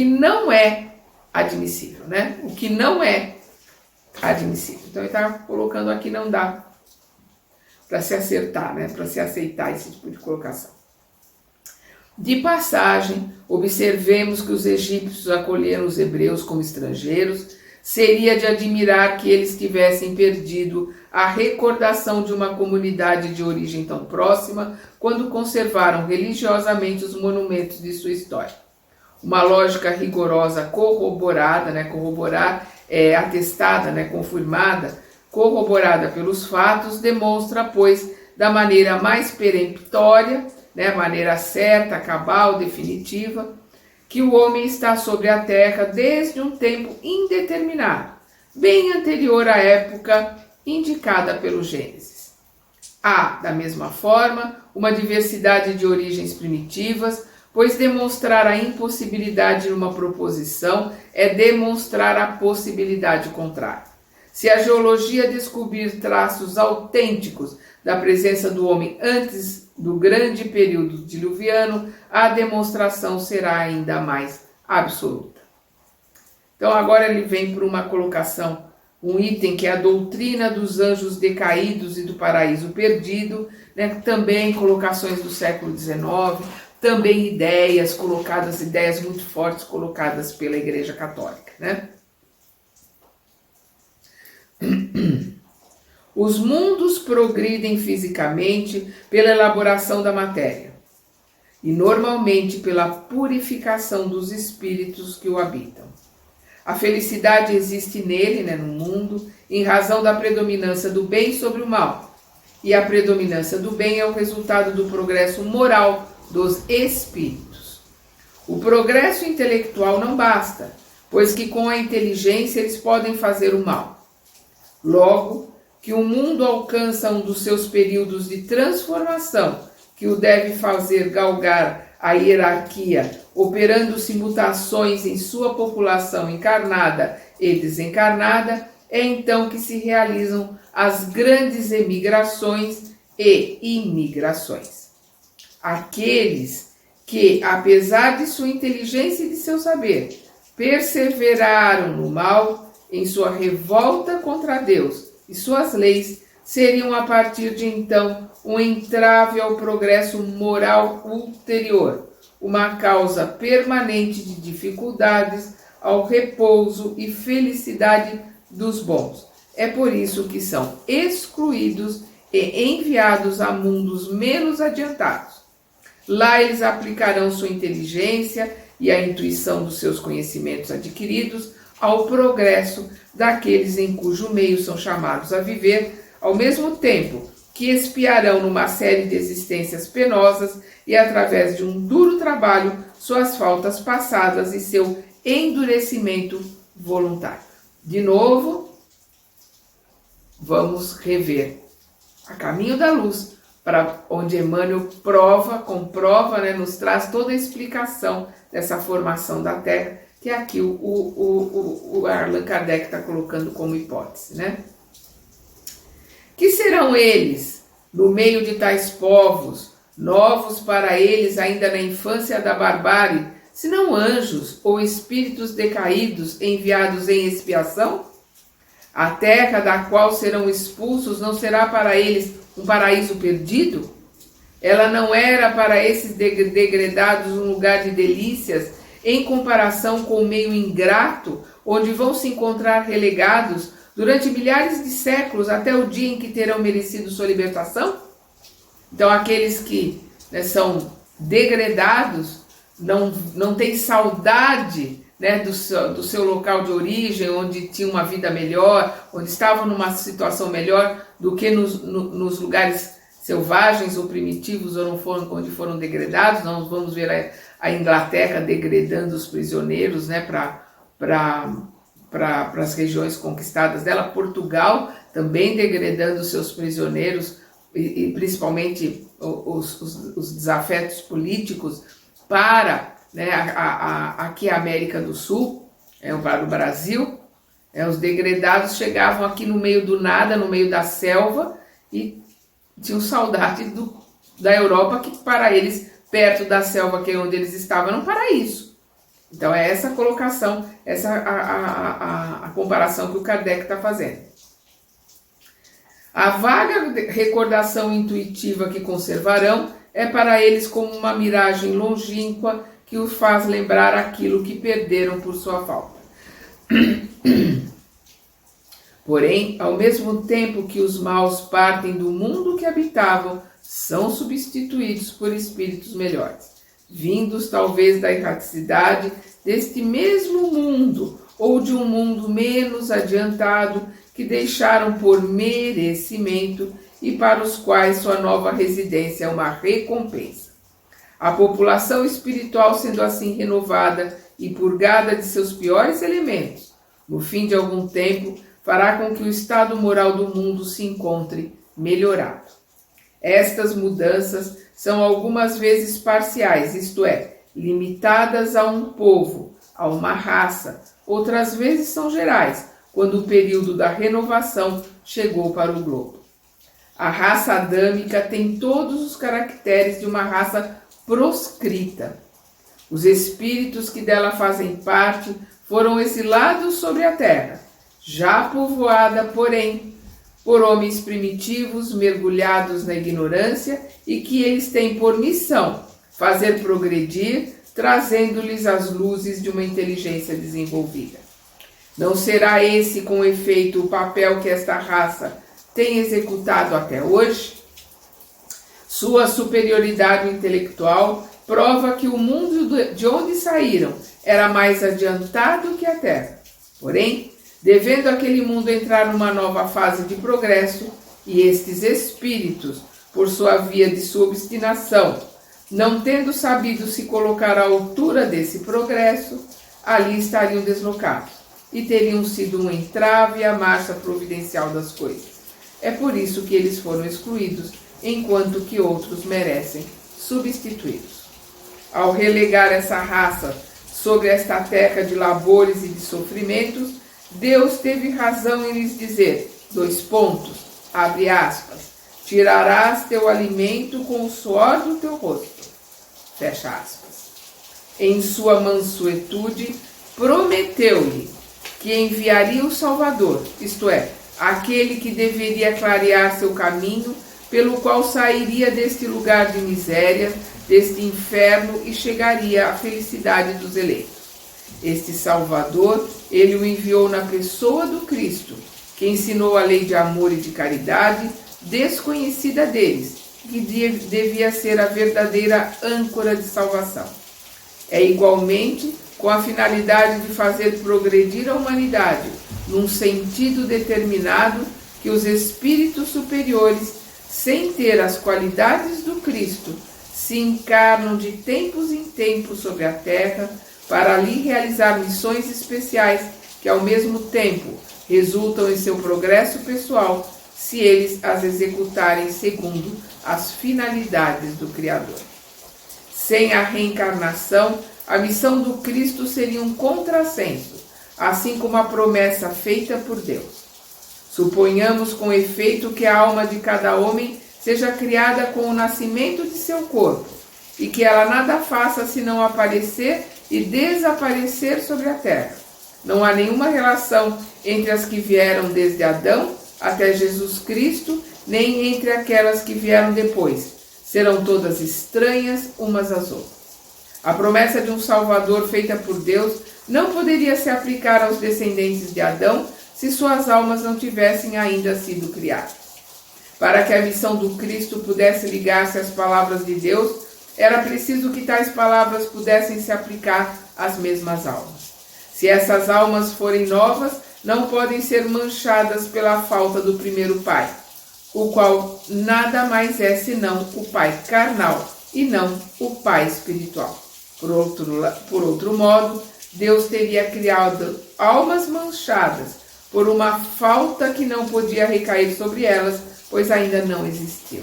não é admissível, né? O que não é admissível. Então ele está colocando aqui, não dá para se acertar, né? Para se aceitar esse tipo de colocação. De passagem, observemos que os egípcios acolheram os hebreus como estrangeiros. Seria de admirar que eles tivessem perdido a recordação de uma comunidade de origem tão próxima quando conservaram religiosamente os monumentos de sua história. Uma lógica rigorosa corroborada, né? Corroborar é atestada, né? Confirmada, corroborada pelos fatos, demonstra, pois, da maneira mais peremptória, né, maneira certa, cabal, definitiva, que o homem está sobre a terra desde um tempo indeterminado, bem anterior à época indicada pelo Gênesis. Há, da mesma forma, uma diversidade de origens primitivas, pois demonstrar a impossibilidade numa proposição é demonstrar a possibilidade contrária. Se a geologia descobrir traços autênticos da presença do homem antes do grande período diluviano, a demonstração será ainda mais absoluta. Então agora ele vem para uma colocação, um item que é a doutrina dos anjos decaídos e do paraíso perdido, né? Também colocações do século XIX, também ideias muito fortes colocadas pela Igreja Católica, né? Os mundos progridem fisicamente pela elaboração da matéria e normalmente pela purificação dos espíritos que o habitam. A felicidade existe nele, né, no mundo, em razão da predominância do bem sobre o mal. E a predominância do bem é o resultado do progresso moral dos espíritos. O progresso intelectual não basta, pois que com a inteligência eles podem fazer o mal. Logo, que o mundo alcança um dos seus períodos de transformação, que o deve fazer galgar a hierarquia, operando-se mutações em sua população encarnada e desencarnada, é então que se realizam as grandes emigrações e imigrações. Aqueles que, apesar de sua inteligência e de seu saber, perseveraram no mal em sua revolta contra Deus e suas leis, seriam a partir de então um entrave ao progresso moral ulterior, uma causa permanente de dificuldades ao repouso e felicidade dos bons. É por isso que são excluídos e enviados a mundos menos adiantados. Lá eles aplicarão sua inteligência e a intuição dos seus conhecimentos adquiridos ao progresso daqueles em cujo meio são chamados a viver, ao mesmo tempo que expiarão numa série de existências penosas e, através de um duro trabalho, suas faltas passadas e seu endurecimento voluntário. De novo, vamos rever A Caminho da Luz, para onde Emmanuel comprova, nos traz toda a explicação dessa formação da Terra, que aqui o Allan Kardec está colocando como hipótese, né? Que serão eles, no meio de tais povos, novos para eles ainda na infância da barbárie, senão anjos ou espíritos decaídos enviados em expiação? A terra da qual serão expulsos não será para eles um paraíso perdido? Ela não era para esses degredados um lugar de delícias em comparação com o meio ingrato, onde vão se encontrar relegados durante milhares de séculos até o dia em que terão merecido sua libertação? Então aqueles que são degredados não têm saudade do seu local de origem, onde tinha uma vida melhor, onde estavam numa situação melhor do que nos lugares selvagens ou primitivos onde foram degradados. Nós vamos ver a Inglaterra degradando os prisioneiros para as regiões conquistadas dela, Portugal também degradando seus prisioneiros e principalmente os desafetos políticos para aqui a América do Sul, para o Brasil. Os degredados chegavam aqui no meio do nada, no meio da selva, e tinham saudade da Europa, que para eles, perto da selva, que é onde eles estavam, era um paraíso. Então é essa colocação, a comparação que o Kardec está fazendo. A vaga recordação intuitiva que conservarão é para eles como uma miragem longínqua que os faz lembrar aquilo que perderam por sua falta. Porém, ao mesmo tempo que os maus partem do mundo que habitavam, são substituídos por espíritos melhores, vindos talvez da erraticidade deste mesmo mundo ou de um mundo menos adiantado que deixaram por merecimento e para os quais sua nova residência é uma recompensa. A população espiritual, sendo assim renovada e purgada de seus piores elementos, no fim de algum tempo, fará com que o estado moral do mundo se encontre melhorado. Estas mudanças são algumas vezes parciais, isto é, limitadas a um povo, a uma raça, outras vezes são gerais, quando o período da renovação chegou para o globo. A raça adâmica tem todos os caracteres de uma raça proscrita. Os espíritos que dela fazem parte foram exilados sobre a terra, já povoada, porém, por homens primitivos mergulhados na ignorância e que eles têm por missão fazer progredir, trazendo-lhes as luzes de uma inteligência desenvolvida. Não será esse, com efeito, o papel que esta raça tem executado até hoje? Sua superioridade intelectual prova que o mundo de onde saíram era mais adiantado que a Terra. Porém, devendo aquele mundo entrar numa nova fase de progresso, e estes espíritos, por sua via de sua obstinação, não tendo sabido se colocar à altura desse progresso, ali estariam deslocados e teriam sido um entrave à marcha providencial das coisas. É por isso que eles foram excluídos, enquanto que outros merecem substituídos. Ao relegar essa raça sobre esta terra de labores e de sofrimentos, Deus teve razão em lhes dizer, abre aspas, tirarás teu alimento com o suor do teu rosto, fecha aspas. Em sua mansuetude, prometeu-lhe que enviaria o Salvador, isto é, aquele que deveria clarear seu caminho, pelo qual sairia deste lugar de miséria, deste inferno e chegaria à felicidade dos eleitos. Este Salvador, ele o enviou na pessoa do Cristo, que ensinou a lei de amor e de caridade, desconhecida deles, que devia ser a verdadeira âncora de salvação. É igualmente com a finalidade de fazer progredir a humanidade num sentido determinado que os espíritos superiores, sem ter as qualidades do Cristo, se encarnam de tempos em tempos sobre a terra para ali realizar missões especiais que ao mesmo tempo resultam em seu progresso pessoal, se eles as executarem segundo as finalidades do Criador. Sem a reencarnação, a missão do Cristo seria um contrassenso, assim como a promessa feita por Deus. Suponhamos com efeito que a alma de cada homem seja criada com o nascimento de seu corpo, e que ela nada faça senão aparecer e desaparecer sobre a terra. Não há nenhuma relação entre as que vieram desde Adão até Jesus Cristo, nem entre aquelas que vieram depois. Serão todas estranhas umas às outras. A promessa de um Salvador feita por Deus não poderia se aplicar aos descendentes de Adão se suas almas não tivessem ainda sido criadas. Para que a missão do Cristo pudesse ligar-se às palavras de Deus, era preciso que tais palavras pudessem se aplicar às mesmas almas. Se essas almas forem novas, não podem ser manchadas pela falta do primeiro pai, o qual nada mais é senão o pai carnal e não o pai espiritual. Por outro modo, Deus teria criado almas manchadas por uma falta que não podia recair sobre elas, pois ainda não existiam.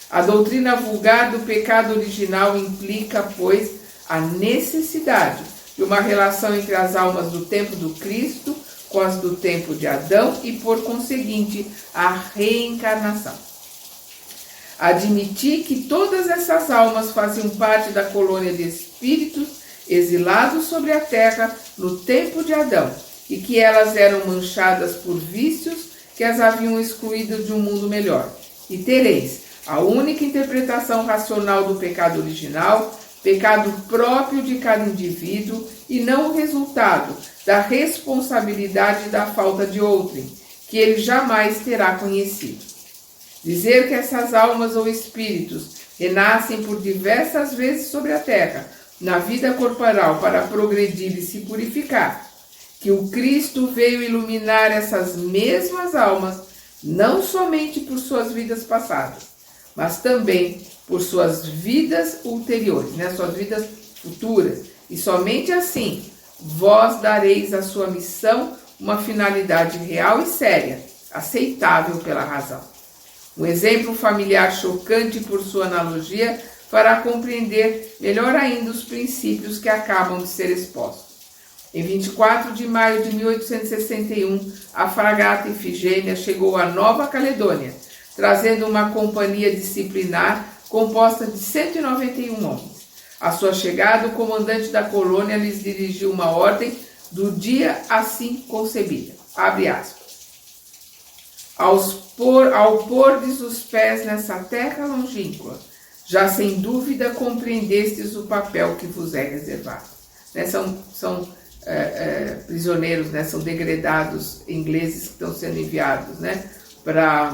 A doutrina vulgar do pecado original implica, pois, a necessidade de uma relação entre as almas do tempo do Cristo com as do tempo de Adão e, por conseguinte, a reencarnação. Admitir que todas essas almas faziam parte da colônia de espíritos exilados sobre a terra no tempo de Adão e que elas eram manchadas por vícios que as haviam excluído de um mundo melhor. E tereis a única interpretação racional do pecado original, pecado próprio de cada indivíduo e não o resultado da responsabilidade da falta de outrem, que ele jamais terá conhecido. Dizer que essas almas ou espíritos renascem por diversas vezes sobre a terra, na vida corporal, para progredir e se purificar, que o Cristo veio iluminar essas mesmas almas, não somente por suas vidas passadas, mas também por suas vidas ulteriores, suas vidas futuras. E somente assim, vós dareis à sua missão uma finalidade real e séria, aceitável pela razão. Um exemplo familiar chocante por sua analogia fará compreender melhor ainda os princípios que acabam de ser expostos. Em 24 de maio de 1861, a fragata Ifigênia chegou à Nova Caledônia, trazendo uma companhia disciplinar composta de 191 homens. À sua chegada, o comandante da colônia lhes dirigiu uma ordem do dia assim concebida. Abre aspas. Ao pordes os pés nessa terra longínqua, já sem dúvida compreendestes o papel que vos é reservado. São prisioneiros, são degredados ingleses que estão sendo enviados para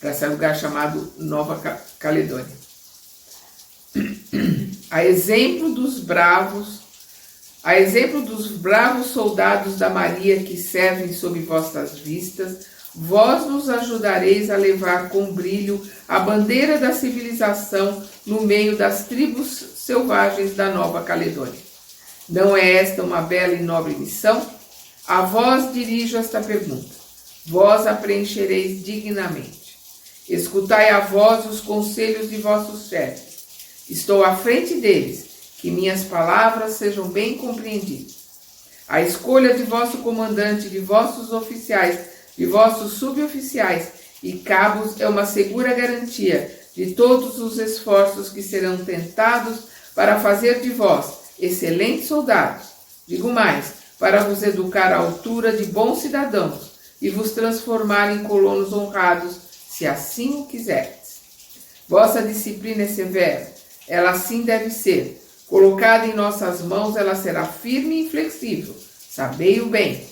esse lugar chamado Nova Caledônia. A exemplo dos bravos soldados da Maria que servem sob vossas vistas, vós nos ajudareis a levar com brilho a bandeira da civilização no meio das tribos selvagens da Nova Caledônia. Não é esta uma bela e nobre missão? A vós dirijo esta pergunta. Vós a preenchereis dignamente. Escutai a vós os conselhos de vossos chefes. Estou à frente deles, que minhas palavras sejam bem compreendidas. A escolha de vosso comandante, de vossos oficiais, de vossos suboficiais e cabos é uma segura garantia de todos os esforços que serão tentados para fazer de vós excelentes soldados. Digo mais, para vos educar à altura de bons cidadãos e vos transformar em colonos honrados, se assim o quiserdes. Vossa disciplina é severa, ela assim deve ser. Colocada em nossas mãos, ela será firme e inflexível. Sabei-o bem.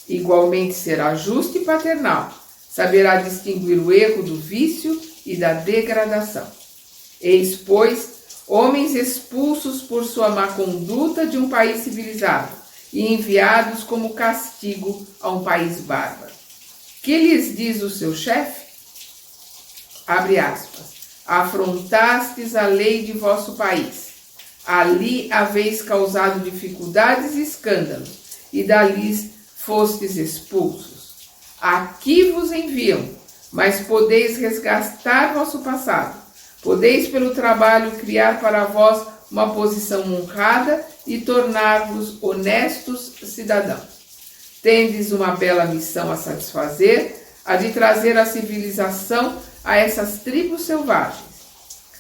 Igualmente será justo e paternal. Saberá distinguir o erro do vício e da degradação. Eis, pois, homens expulsos por sua má conduta de um país civilizado e enviados como castigo a um país bárbaro. Que lhes diz o seu chefe? Abre aspas. Afrontastes a lei de vosso país. Ali haveis causado dificuldades e escândalos, e dali fostes expulsos. Aqui vos enviam, mas podeis resgatar vosso passado. Podeis pelo trabalho criar para vós uma posição honrada e tornar-vos honestos cidadãos. Tendes uma bela missão a satisfazer, a de trazer a civilização a essas tribos selvagens.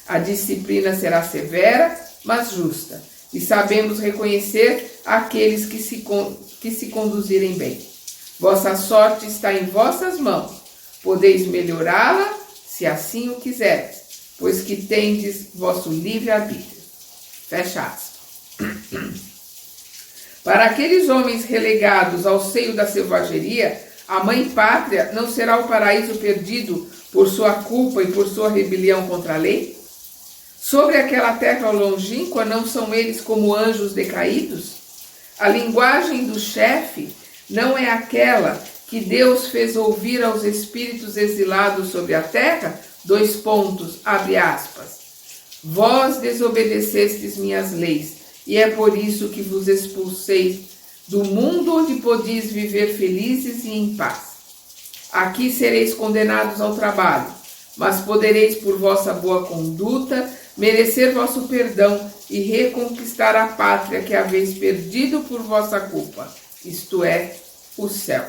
A disciplina será severa, mas justa, e sabemos reconhecer aqueles que se conduzirem bem. Vossa sorte está em vossas mãos. Podeis melhorá-la, se assim o quiseres, pois que tendes vosso livre-arbítrio. Fecha aspas. Para aqueles homens relegados ao seio da selvageria, a mãe pátria não será o paraíso perdido por sua culpa e por sua rebelião contra a lei? Sobre aquela terra longínqua não são eles como anjos decaídos? A linguagem do chefe não é aquela que Deus fez ouvir aos espíritos exilados sobre a terra? Abre aspas. Vós desobedecestes minhas leis, e é por isso que vos expulsei do mundo onde podis viver felizes e em paz. Aqui sereis condenados ao trabalho, mas podereis por vossa boa conduta merecer vosso perdão e reconquistar a pátria que haveis perdido por vossa culpa, isto é, o céu.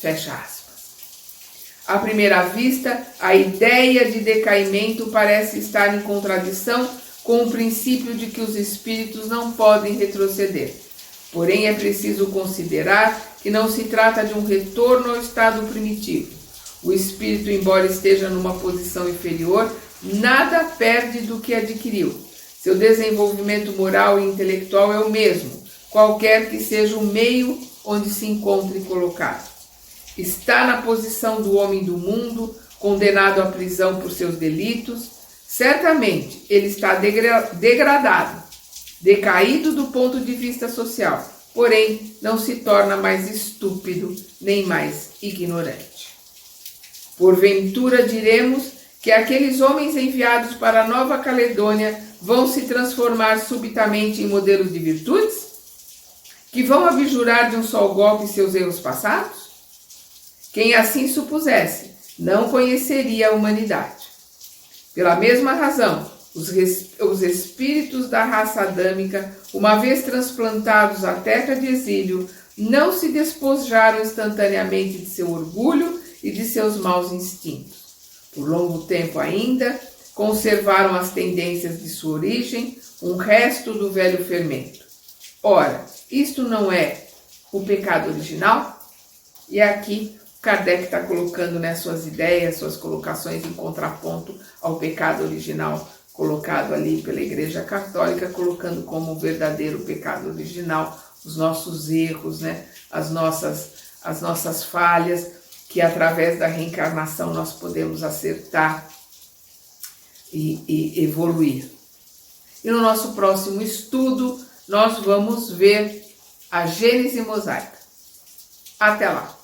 Fecha aspas. À primeira vista, a ideia de decaimento parece estar em contradição com o princípio de que os espíritos não podem retroceder. Porém, é preciso considerar que não se trata de um retorno ao estado primitivo. O espírito, embora esteja numa posição inferior, nada perde do que adquiriu. Seu desenvolvimento moral e intelectual é o mesmo, qualquer que seja o meio onde se encontre colocado. Está na posição do homem do mundo, condenado à prisão por seus delitos. Certamente, ele está degradado, decaído do ponto de vista social, porém não se torna mais estúpido nem mais ignorante. Porventura diremos que aqueles homens enviados para a Nova Caledônia vão se transformar subitamente em modelos de virtudes? Que vão abjurar de um só golpe seus erros passados? Quem assim supusesse, não conheceria a humanidade. Pela mesma razão, os espíritos da raça adâmica, uma vez transplantados à terra de exílio, não se despojaram instantaneamente de seu orgulho e de seus maus instintos. Por longo tempo ainda, conservaram as tendências de sua origem, um resto do velho fermento. Ora, isto não é o pecado original? E aqui Kardec está colocando, né, suas ideias, suas colocações em contraponto ao pecado original colocado ali pela Igreja Católica, colocando como verdadeiro pecado original os nossos erros, né, as nossas falhas, que através da reencarnação nós podemos acertar e evoluir. E no nosso próximo estudo nós vamos ver a Gênese mosaica. Até lá!